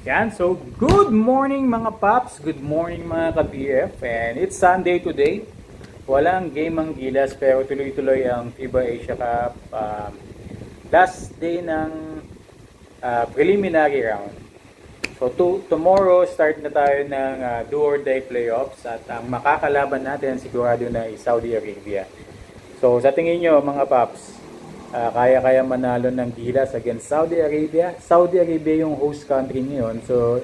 Yan, so good morning mga paps, good morning mga ka-BF, and it's Sunday today. Walang game ang Gilas pero tuloy-tuloy ang FIBA Asia Cup. Last day ng preliminary round. So tomorrow start na tayo ng do or die playoffs at ang makakalaban natin sigurado na ay Saudi Arabia. So sa tingin nyo mga paps, kaya manalo ng Gilas against Saudi Arabia. Saudi Arabia yung host country ngayon. So,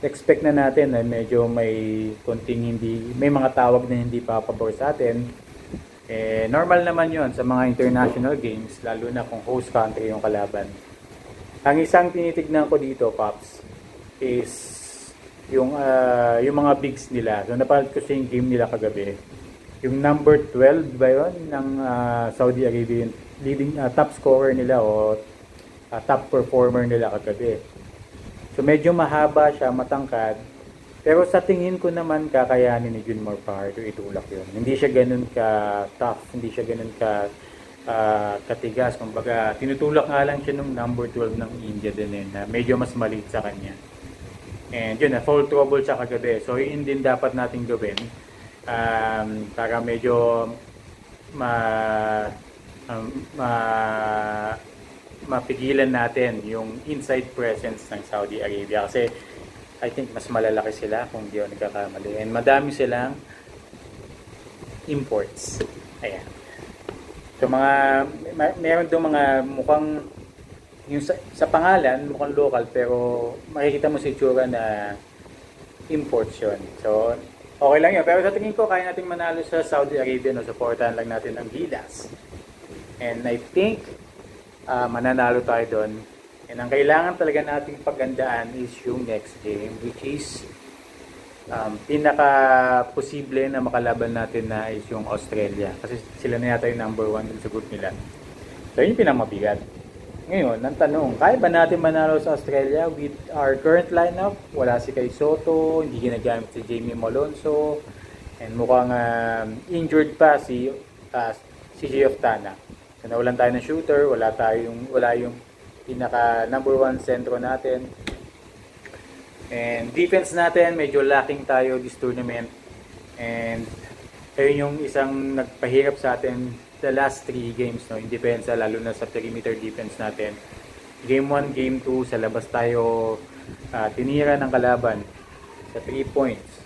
expect na natin na medyo may konting may mga tawag na hindi papabor sa atin. Normal naman yon sa mga international games, lalo na kung host country yung kalaban. Ang isang tinitignan ko dito, Pops, is yung mga bigs nila. So, napanood ko siya yung game nila kagabi. Yung number 12 ba yun ng Saudi Arabia, leading top scorer nila o top performer nila kagabi. So medyo mahaba siya, matangkad. Pero sa tingin ko naman kakayanin ni Junmar Fajardo itulak yun. Hindi siya ganun ka tough, hindi siya ganun ka katigas. Kumbaga tinutulak nga lang siya nung number 12 ng India din na medyo mas maliit sa kanya. And yun, foul trouble siya kagabi. So yun din dapat natin gawin. Para medyo mapigilan natin yung inside presence ng Saudi Arabia kasi I think mas malalaki sila kung di ako nagkakamali, and madami silang imports. Ayan. So meron doon mga mukhang yung sa pangalan mukhang local pero makikita mo sa itsura na imports yun. So okay lang yun. Pero sa tingin ko kaya natin manalo sa Saudi Arabia, no? Supportahan lang natin ang Gilas. And I think mananalo tayo doon. And ang kailangan talaga nating pagandaan is yung next game, which is pinaka-posible na makalaban natin na is yung Australia. Kasi sila na yata yung number 1 dun sa group nila. So yun yung pinamabigat. Ngayon, ang tanong, kaya ba natin manalo sa Australia with our current lineup? Wala si Kai Soto, hindi ginagamit si Jamie Malonzo, and mukhang injured pa si Geoff Tana. So nawalan tayo ng shooter, wala yung pinaka number 1 sentro natin. And defense natin, medyo lacking tayo this tournament. And ayun yung isang nagpahirap sa atin the last 3 games, no, in defense, lalo na sa perimeter defense natin. Game 1, game 2, sa labas tayo tinira ng kalaban sa 3 points.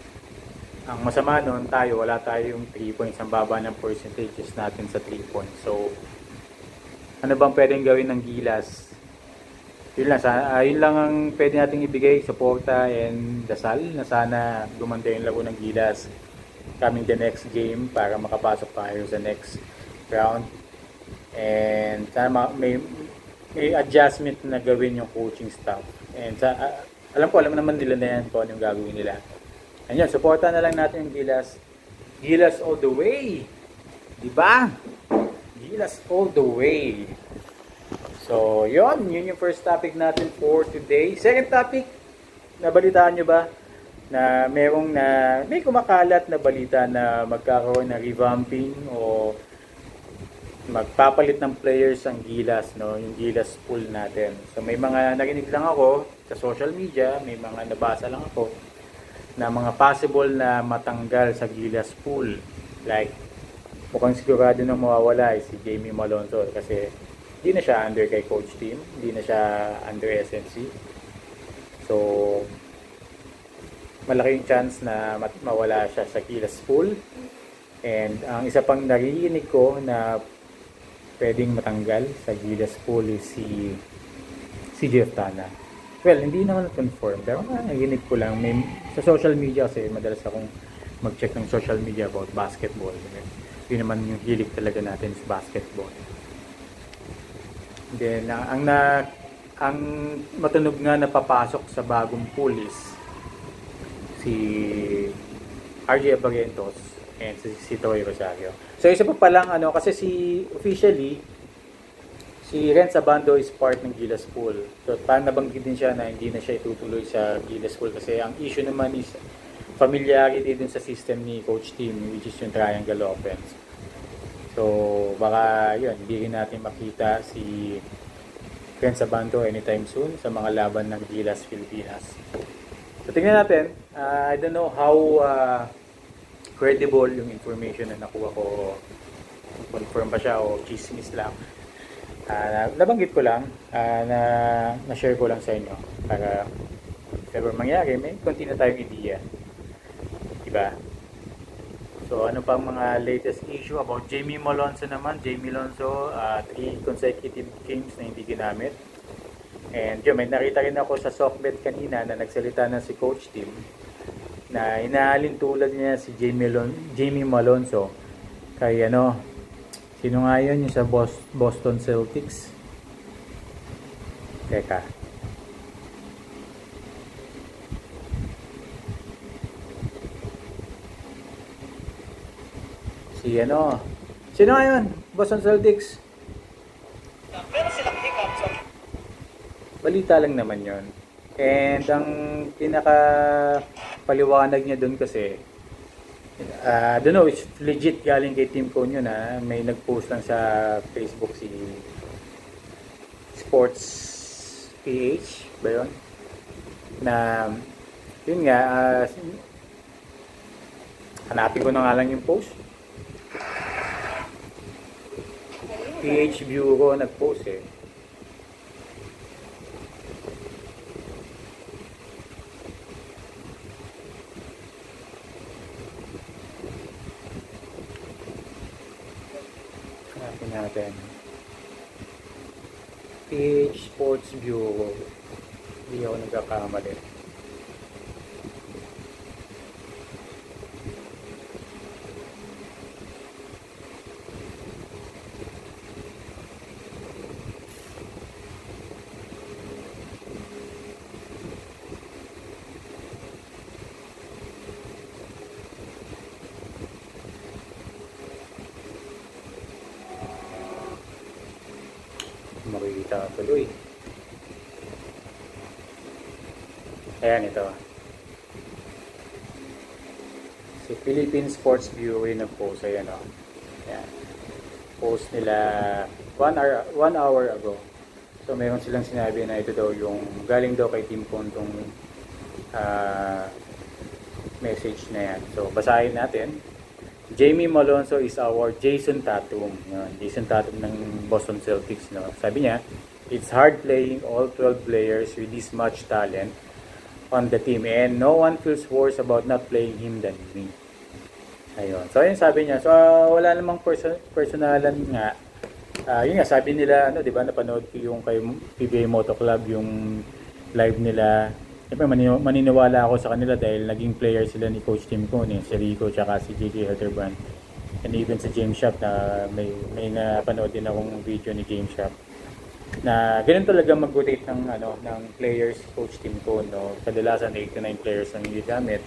Ang masama noon tayo, wala tayong 3 points, ang baba ng percentages natin sa 3 points. So ano bang pwedeng gawin ng Gilas? Yun lang ang pwede nating ibigay, suporta and dasal na sana gumanda yung laro ng Gilas coming the next game para makapasok tayo sa next round. And sana may adjustment na gawin yung coaching staff. And alam naman nila na yan kung ano yung gagawin nila. And yun, suporta na lang natin yung Gilas. Gilas all the way! Diba? Gilas all the way. So, yun yung first topic natin for today. Second topic, nabalitaan nyo ba na may kumakalat na balita na magkakaroon na revamping o magpapalit ng players ang Gilas, no? Yung Gilas pool natin. So, may mga narinig lang ako sa social media, may mga nabasa lang ako na mga possible na matanggal sa Gilas pool. Like, mukhang sigurado na mawawala si Jamie Malonzo kasi hindi na siya under kay coach team, hindi na siya under SNC. So malaki yung chance na mawala siya sa Gilas pool. And ang isa pang narinig ko na pwedeng matanggal sa Gilas pool is si Geoff Tana. Well, hindi naman confirm pero narinig ko lang sa social media kasi madalas akong mag-check ng social media about basketball. Yun naman yung hilig talaga natin sa basketball. Then, ang matunog nga na papasok sa bagong pool is si RJ Barrientos and si Troy Rosario. So, isa pa lang, kasi officially, si Renz Abando is part ng Gilas pool. So, parang nabanggit din siya na hindi na siya itutuloy sa Gilas pool kasi ang issue naman is familiarity dun sa system ni coach team, which is yung triangle offense. So baka yun, hindi rin natin makita si Friends Abando anytime soon sa mga laban ng Gilas Pilipinas. So tingnan natin, I don't know how credible yung information na nakuha ko, confirm ba siya o chismis lang. Nabanggit ko lang, na-share ko lang sa inyo para if ever mangyari, may konti na tayong ideya. Diba? So ano pang mga latest issue about Jamie Malonzo naman? Jamie Malonzo, 3 consecutive games na hindi ginamit. And yun, may nakita rin ako sa Sockbet kanina na nagsalita na si Coach Tim na inaalin tulad niya si Jamie Malonzo kay sino nga yun yung sa Boston Celtics? Teka. Sino nga yun? Boston Celtics? Balita lang naman yon. And ang pinaka paliwanag niya doon kasi I don't know, it's legit galing kay Team Cone yun may nag-post lang sa Facebook si Sports PH ba yun? Na yun nga hanapin ko na nga lang yung post. PH Bureau nag-post hanapin natin. PH Sports Bureau. Hindi ako nagkakamali. Makikita tuloy. Ayan ito. Si Philippine Sports Bureau ng post. Ayan Ayan. Post nila 1 hour ago. So meron silang sinabi na ito daw yung galing daw kay Team Cone tong message na yan. So basahin natin. Jamie Malonzo is our Jason Tatum. Jason Tatum ng Boston Celtics. Sabi niya, it's hard playing all 12 players with this much talent on the team and no one feels worse about not playing him than me. Ayun. So, ayun sabi niya. So, wala namang personalan nga. Yun nga, sabi nila, di ba, napanood ko yung kay PBA Moto Club, yung live nila. Siyempre, maniniwala ako sa kanila dahil naging player sila ni Coach Tim Cone, si Rico, tsaka si JJ Hildebrand. And even sa James Shop, na may napanood din akong video ni James Shop. Na ganun talaga mag-rotate ng players, Coach Tim Cone. Kadalasan 8 to 9 players ang hindi gamit.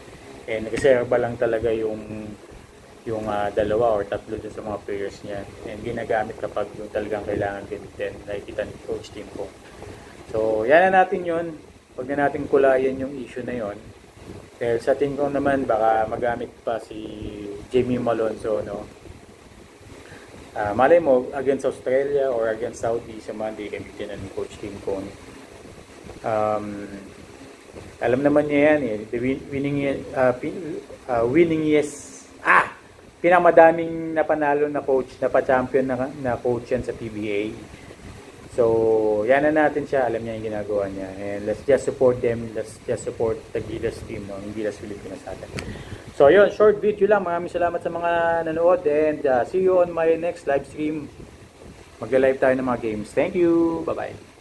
And reserva lang talaga yung 2 or 3 dun sa mga players niya. And ginagamit kapag yung talagang kailangan din nakikita ni Coach Tim Cone. So, yan na natin yun. Huwag na natin kulayan yung issue na yon. Dahil sa tingin ko naman baka magamit pa si Jamie Malonzo, malay mo against Australia or against Saudi sa Monday gamitin na ni Coach Tim Cone. Alam naman niya yan pinakamadaming napanalo na coach, napachampion na coach yan sa PBA. So, yan na natin siya. Alam niya yung ginagawa niya. And let's just support them. Let's just support the Gilas team, yung Gilas Pilipinas natin. So, yun. Short video lang. Maraming salamat sa mga nanood. And see you on my next live stream. Magla-live tayo ng mga games. Thank you. Bye-bye.